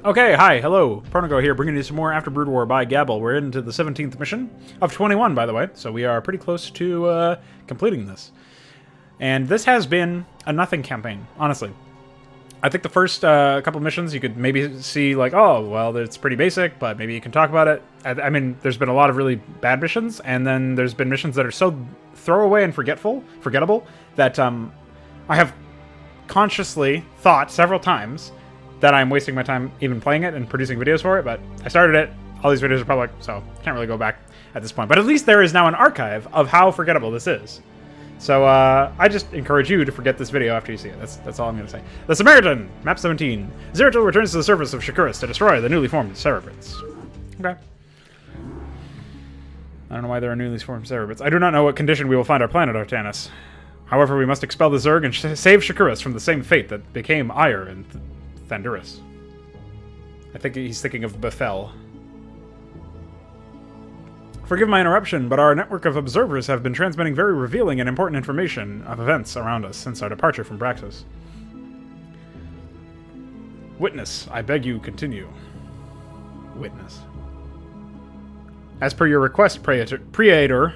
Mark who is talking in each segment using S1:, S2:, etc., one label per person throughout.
S1: Okay, hi, hello. Pronago here, bringing you some more After Brood War by Gabble. We're into the 17th mission of 21, by the way, so we are pretty close to completing this. And this has been a nothing campaign, honestly. I think the first couple missions you could maybe see like, oh, well, it's pretty basic, but maybe you can talk about it. I mean, there's been a lot of really bad missions, and then there's been missions that are so throwaway and forgettable, that I have consciously thought several times that I'm wasting my time even playing it and producing videos for it, but I started it. All these videos are public, so can't really go back at this point. But at least there is now an archive of how forgettable this is. So I just encourage you to forget this video after you see it. That's all I'm going to say. The Samaritan, map 17. Zeratul returns to the surface of Shakuras to destroy the newly formed Cerebrits. Okay. I don't know why there are newly formed Cerebrits. I do not know what condition we will find our planet, Artanis. However, we must expel the Zerg and save Shakuras from the same fate that became Ire and Thanduras. I think he's thinking of Bethel. Forgive my interruption, but our network of observers have been transmitting very revealing and important information of events around us since our departure from Braxis. Witness, I beg you continue. Witness. As per your request, Praetor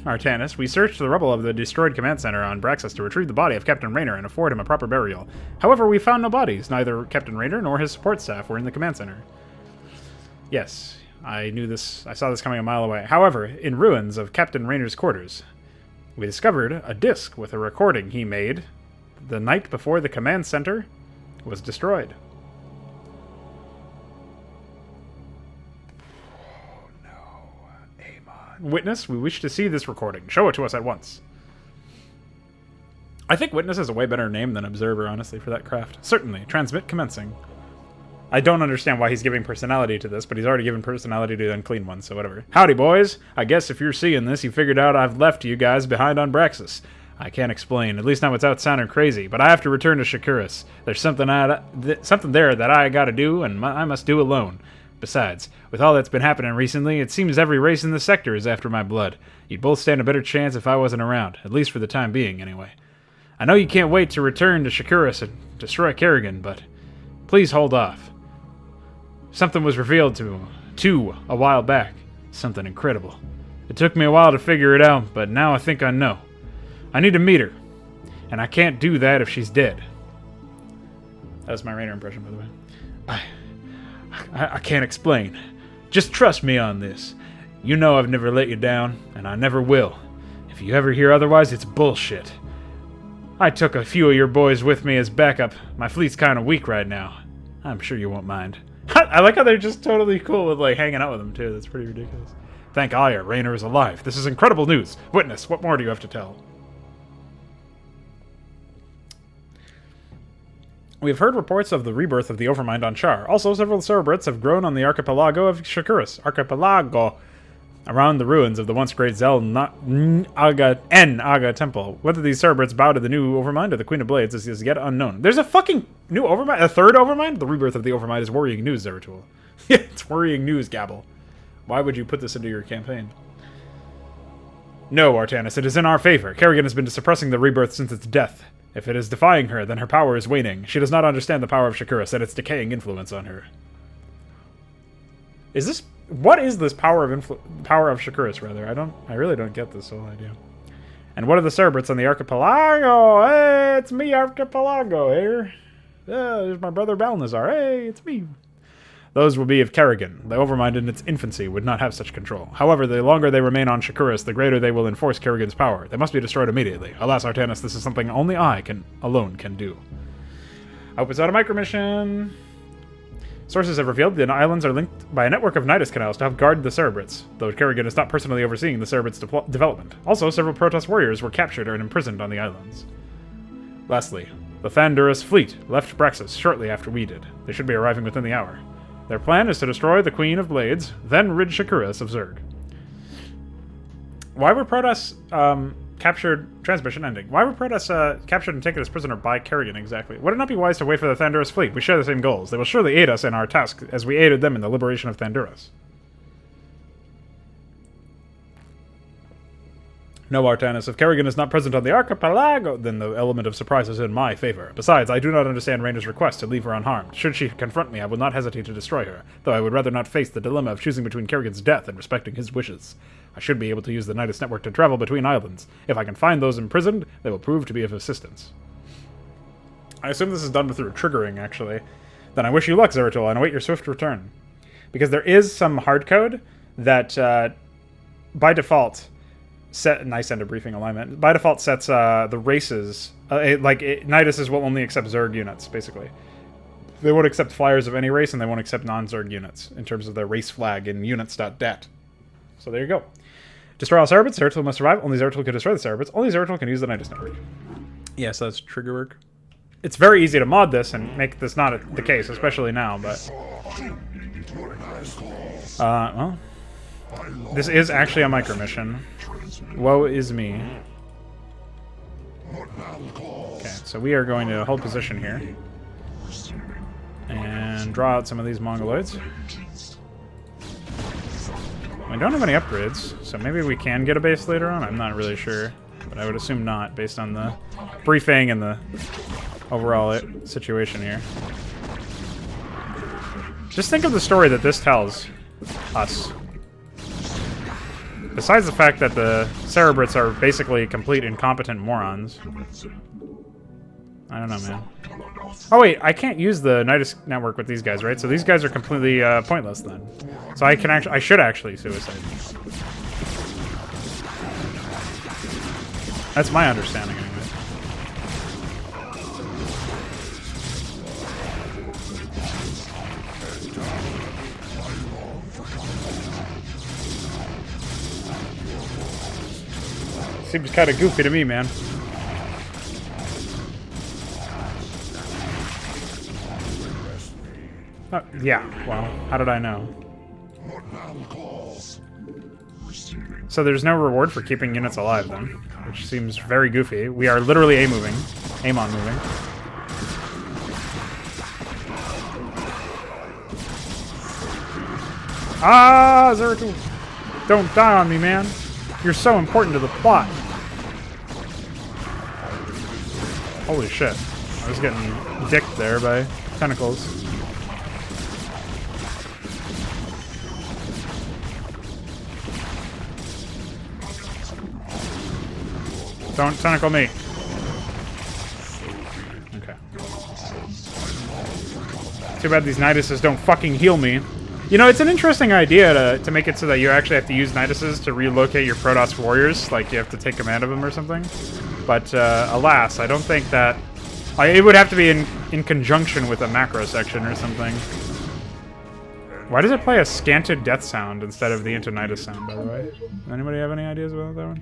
S1: Artanis, we searched the rubble of the destroyed command center on Braxis to retrieve the body of Captain Raynor and afford him a proper burial. However, we found no bodies. Neither Captain Raynor nor his support staff were in the command center. Yes, I knew this. I saw this coming a mile away. However, in ruins of Captain Raynor's quarters, we discovered a disc with a recording he made the night before the command center was destroyed. Witness, we wish to see this recording. Show it to us at once. I think Witness is a way better name than Observer, honestly, for that craft. Certainly. Transmit commencing. I don't understand why he's giving personality to this, but he's already given personality to the Unclean One, so whatever. Howdy, boys. I guess if you're seeing this, you figured out I've left you guys behind on Braxis. I can't explain, at least not without sounding crazy, but I have to return to Shakuras. There's something there that I gotta do, and I must do alone. Besides, with all that's been happening recently, it seems every race in the sector is after my blood. You'd both stand a better chance if I wasn't around, at least for the time being, anyway. I know you can't wait to return to Shakuras and destroy Kerrigan, but please hold off. Something was revealed to a while back. Something incredible. It took me a while to figure it out, but now I think I know. I need to meet her, and I can't do that if she's dead. That was my Raynor impression, by the way. I can't explain. Just trust me on this. You know I've never let you down, and I never will. If you ever hear otherwise, it's bullshit. I took a few of your boys with me as backup. My fleet's kind of weak right now. I'm sure you won't mind. I like how they're just totally cool with, like, hanging out with him, too. That's pretty ridiculous. Thank Ire, Raynor is alive. This is incredible news. Witness, what more do you have to tell? We have heard reports of the rebirth of the Overmind on Char. Also, several Cerebrits have grown on the archipelago of Shakuras. Around the ruins of the once great Aga temple. Whether these Cerebrits bow to the new Overmind or the Queen of Blades is yet unknown. There's a fucking new Overmind? A third Overmind? The rebirth of the Overmind is worrying news, Zeratul. Yeah, it's worrying news, Gabble. Why would you put this into your campaign? No, Artanis, it is in our favor. Kerrigan has been suppressing the rebirth since its death. If it is defying her, then her power is waning. She does not understand the power of Shakuras and its decaying influence on her. Is this... What is this power of Shakuras, rather? I really don't get this whole idea. And what are the Cerebrits on the archipelago? Hey, it's me, archipelago, here. There's my brother Balnazar. Hey, it's me. Those will be of Kerrigan. The Overmind in its infancy would not have such control. However, the longer they remain on Shakuras, the greater they will enforce Kerrigan's power. They must be destroyed immediately. Alas, Artanis, this is something only I alone can do. I hope it's not a micro mission. Sources have revealed the islands are linked by a network of Nidus canals to help guard the Cerebrits, though Kerrigan is not personally overseeing the Cerebrits' development. Also, several Protoss warriors were captured and imprisoned on the islands. Lastly, the Thanduras fleet left Braxis shortly after we did. They should be arriving within the hour. Their plan is to destroy the Queen of Blades, then rid Shakuras of Zerg. Why were Protoss captured... Transmission ending. Why were Protoss captured and taken as prisoner by Kerrigan exactly? Would it not be wise to wait for the Thanduras fleet? We share the same goals. They will surely aid us in our task as we aided them in the liberation of Thanduras. No, Artanis, if Kerrigan is not present on the archipelago, then the element of surprise is in my favor. Besides, I do not understand Rayna's request to leave her unharmed. Should she confront me, I will not hesitate to destroy her, though I would rather not face the dilemma of choosing between Kerrigan's death and respecting his wishes. I should be able to use the Nidus network to travel between islands. If I can find those imprisoned, they will prove to be of assistance. I assume this is done through triggering, actually. Then I wish you luck, Zeratul, and await your swift return. Because there is some hardcode that, by default... nice end of briefing alignment. By default sets the races... Niduses will only accept Zerg units, basically. They won't accept flyers of any race, and they won't accept non-Zerg units in terms of their race flag in units.dat. So there you go. Destroy all Cerebrats. Zeratul must survive. Only Zeratul can destroy the Cerebrats. Only Zeratul can use the Nidus network. Yes, that's trigger work. It's very easy to mod this and make this not the case, especially now, but... well... This is actually a micro mission. Woe is me. Okay, so we are going to hold position here. And draw out some of these Mongoloids. We don't have any upgrades, so maybe we can get a base later on? I'm not really sure. But I would assume not, based on the briefing and the overall situation here. Just think of the story that this tells us. Besides the fact that the Cerebrats are basically complete incompetent morons. I don't know, man. Oh wait, I can't use the Nidus network with these guys, right? So these guys are completely pointless then. So I should actually suicide. That's my understanding, anyway. Seems kind of goofy to me, man. Oh, yeah, well, how did I know? So there's no reward for keeping units alive, then, which seems very goofy. We are literally A-moving. Amon moving. Ah, Zeratul! Don't die on me, man. You're so important to the plot. Holy shit. I was getting dicked there by tentacles. Don't tentacle me. Okay. Too bad these Niduses don't fucking heal me. You know, it's an interesting idea to make it so that you actually have to use Niduses to relocate your Protoss warriors. Like, you have to take command of them or something. But, alas, I don't think that... it would have to be in conjunction with a macro section or something. Why does it play a scanted death sound instead of the Into-Nidus sound, by the way? Does anybody have any ideas about that one?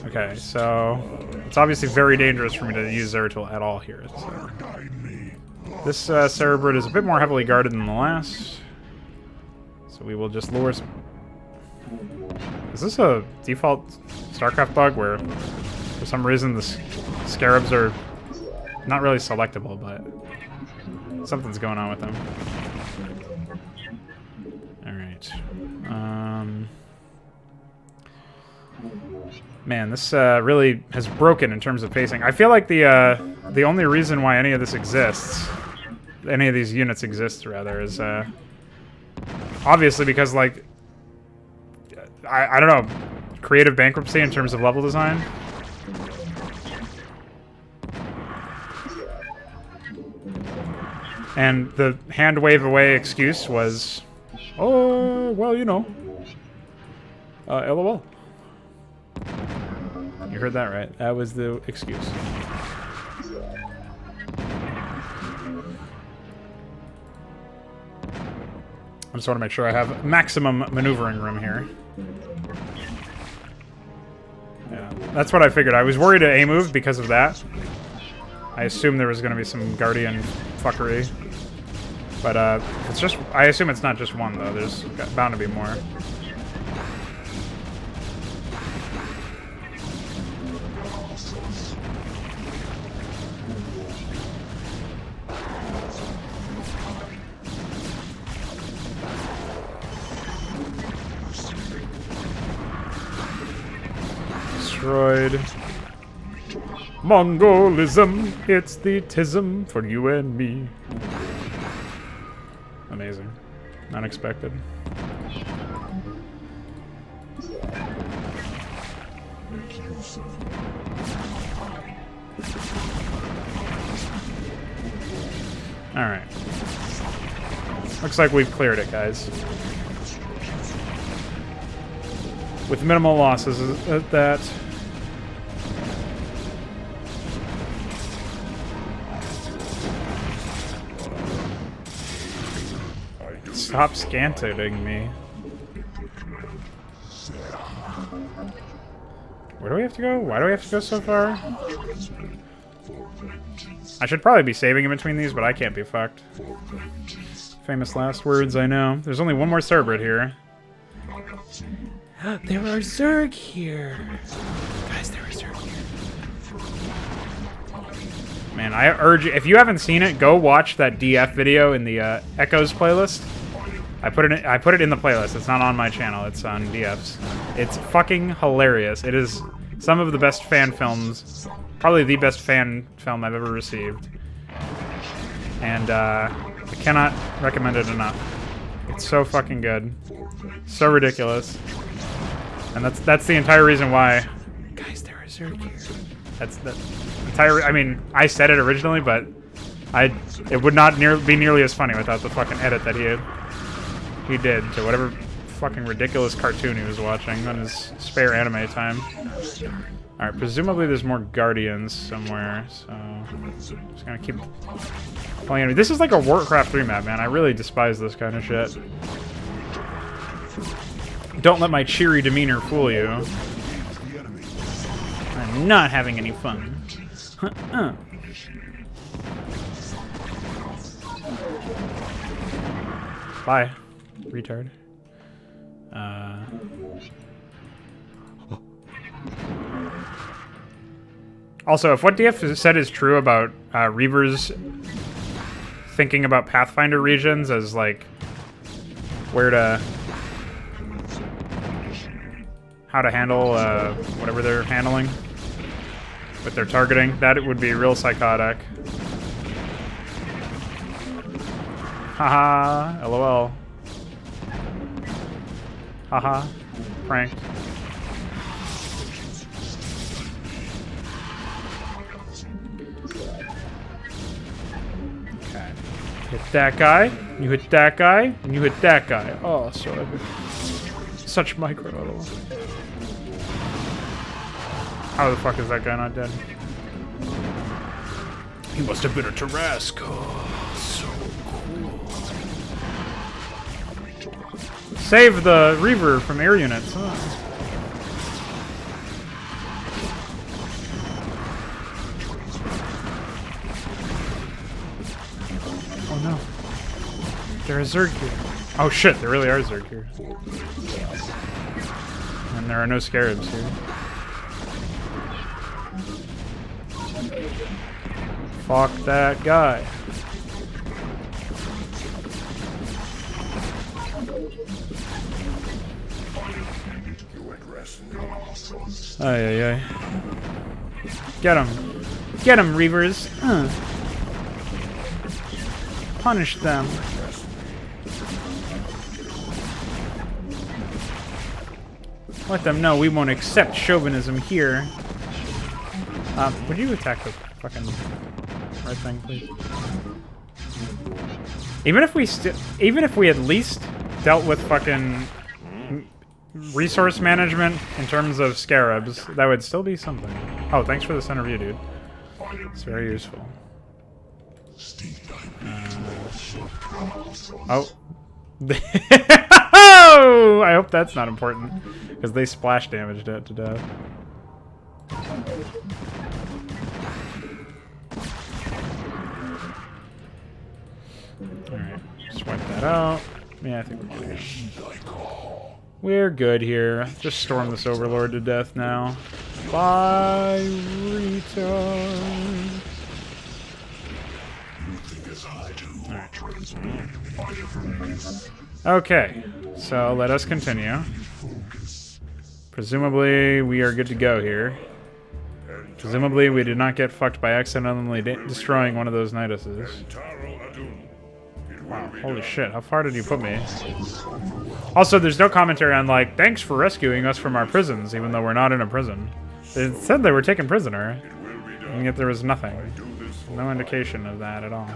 S1: Okay, so it's obviously very dangerous for me to use Zeratul at all here. So. This Cerebrid is a bit more heavily guarded than the last, so we will just lure some... Is this a default StarCraft bug where for some reason the Scarabs are not really selectable, but something's going on with them. Alright. Man, this really has broken in terms of pacing. I feel like the only reason why any of this exists, any of these units exist, rather, is obviously because, like, I don't know, creative bankruptcy in terms of level design. And the hand wave away excuse was, oh, well, you know, LOL. You heard that right. That was the excuse. I just want to make sure I have maximum maneuvering room here. Yeah, that's what I figured. I was worried to A-move because of that. I assumed there was going to be some Guardian fuckery. But it's just... I assume it's not just one, though. There's bound to be more. destroyed. Mongolism, it's the tism for you and me. Amazing. Unexpected. Alright. Looks like we've cleared it, guys. With minimal losses at that. Stop scanting me. Where do we have to go? Why do we have to go so far? I should probably be saving in between these, but I can't be fucked. Famous last words, I know. There's only one more Cerberus here. There are Zerg here. Guys, there are Zerg here. Man, I urge you, if you haven't seen it, go watch that DF video in the Echoes playlist. I put it in the playlist. It's not on my channel. It's on DF's. It's fucking hilarious. It is some of the best fan films, probably the best fan film I've ever received. And I cannot recommend it enough. It's so fucking good. So ridiculous. And that's the entire reason why. Guys, there is Zerg here. That's the entire. I mean, I said it originally, but it would not be nearly as funny without the fucking edit that he did to whatever fucking ridiculous cartoon he was watching on his spare anime time. Alright, presumably there's more Guardians somewhere, so I'm just gonna keep playing. This is like a Warcraft 3 map, man. I really despise this kind of shit. Don't let my cheery demeanor fool you. I'm not having any fun. Bye, retard. Also, if what DF said is true about Reavers thinking about Pathfinder regions as like how to handle whatever they're handling with their targeting, that it would be real psychotic. Haha, lol. Haha, pranked. Okay. Hit that guy, you hit that guy, and you hit that guy. Oh, so epic. Such micro. How the fuck is that guy not dead? He must have been a Tarrasque. Oh, so cool. Save the Reaver from air units. Huh? Oh no. There are Zerg here. Oh shit, there really are Zerg here. And there are no Scarabs here. Fuck that guy. Ay, ay, ay. Get him. Get him, Reavers. Punish them. Let them know we won't accept chauvinism here. Would you attack the fucking red thing, please? Even if we at least dealt with fucking resource management in terms of scarabs, that would still be something. Oh, thanks for the center view, dude. It's very useful. Oh. Oh! I hope that's not important, because they splash damaged it to death. Alright, just wipe that out. Yeah, I think we're good here. We're good here. Just storm this Overlord to death now. Bye, retard. Right. Okay, so let us continue. Presumably, we are good to go here. Presumably, we did not get fucked by accidentally destroying one of those Niduses. Wow, holy shit, how far did you put me? Also, there's no commentary on, like, thanks for rescuing us from our prisons, even though we're not in a prison. They said they were taken prisoner, and yet there was nothing. No indication of that at all.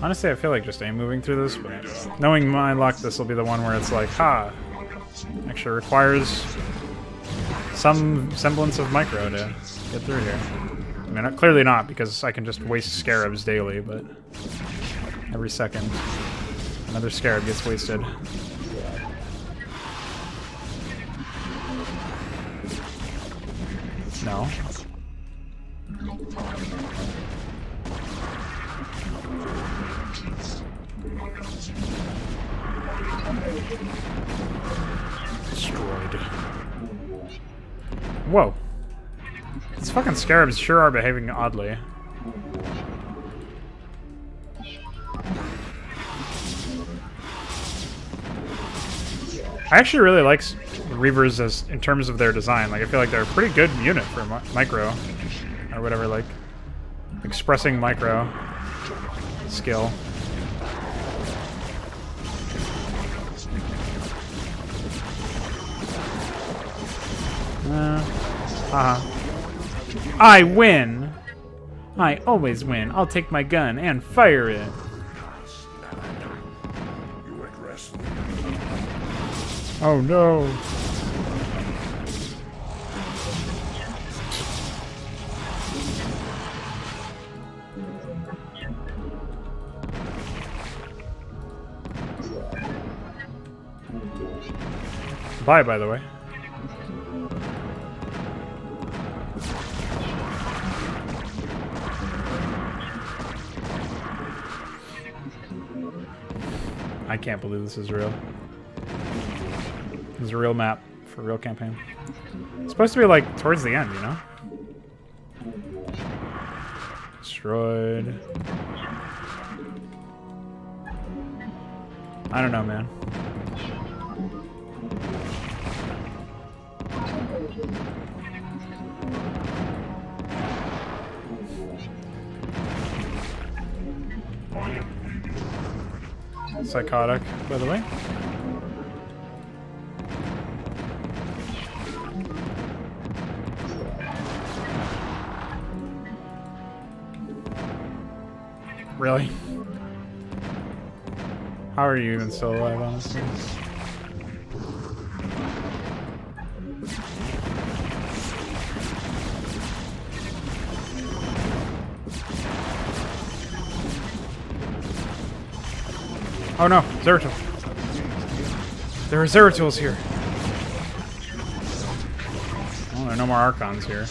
S1: Honestly, I feel like just aim moving through this, but knowing my luck, this will be the one where it's like, ha! Actually requires some semblance of micro to get through here. I mean, clearly not, because I can just waste scarabs daily, but every second, another scarab gets wasted. No. Destroyed. Whoa. These fucking scarabs sure are behaving oddly. I actually really like Reavers as in terms of their design. Like, I feel like they're a pretty good unit for micro or whatever, like expressing micro skill. I win! I always win. I'll take my gun and fire it. Oh no. Bye, by the way. I can't believe this is real. This is a real map for a real campaign. It's supposed to be like towards the end, you know? Destroyed. I don't know, man. Psychotic, by the way. Really? How are you even still alive, honestly? Oh no, Zeratul. There are Zeratuls here. Oh, there are no more Archons here.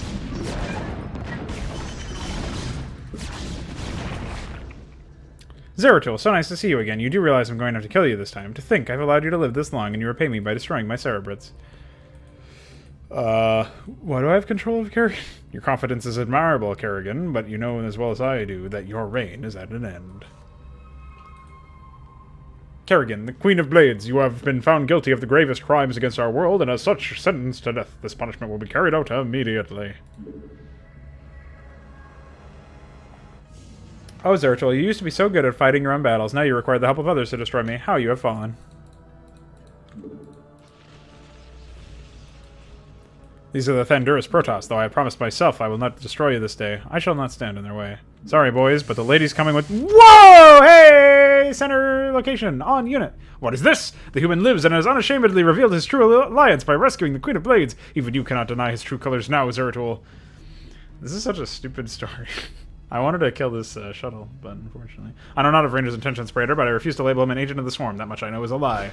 S1: Zeratul, so nice to see you again. You do realize I'm going to have to kill you this time. To think I've allowed you to live this long and you repay me by destroying my Cerebrits. Why do I have control of Kerrigan? Your confidence is admirable, Kerrigan, but you know as well as I do that your reign is at an end. Kerrigan, the Queen of Blades, you have been found guilty of the gravest crimes against our world, and as such, sentenced to death. This punishment will be carried out immediately. Oh, Zeratul, you used to be so good at fighting your own battles. Now you require the help of others to destroy me. How you have fallen. These are the Thanduris Protoss, though I have promised myself I will not destroy you this day. I shall not stand in their way. Sorry, boys, but the lady's coming with— Whoa! Hey! Center location. On unit. What is this? The human lives and has unashamedly revealed his true alliance by rescuing the Queen of Blades. Even you cannot deny his true colors now, Zeratul. This is such a stupid story. I wanted to kill this shuttle, but unfortunately. I know not of Ranger's intentions, Praetor, but I refuse to label him an agent of the Swarm. That much I know is a lie.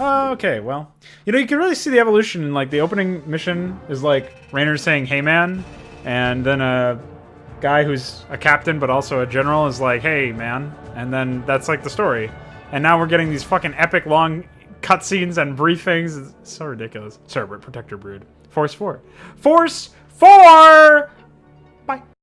S1: Okay, well. You know, you can really see the evolution in, like, the opening mission is, like, Raynor saying, hey, man, and then a guy who's a captain but also a general is like, hey, man, and then that's, like, the story. And now we're getting these fucking epic long cutscenes and briefings. It's so ridiculous. Cerebrit, Protector Brood. Force 4. Force 4! Bye.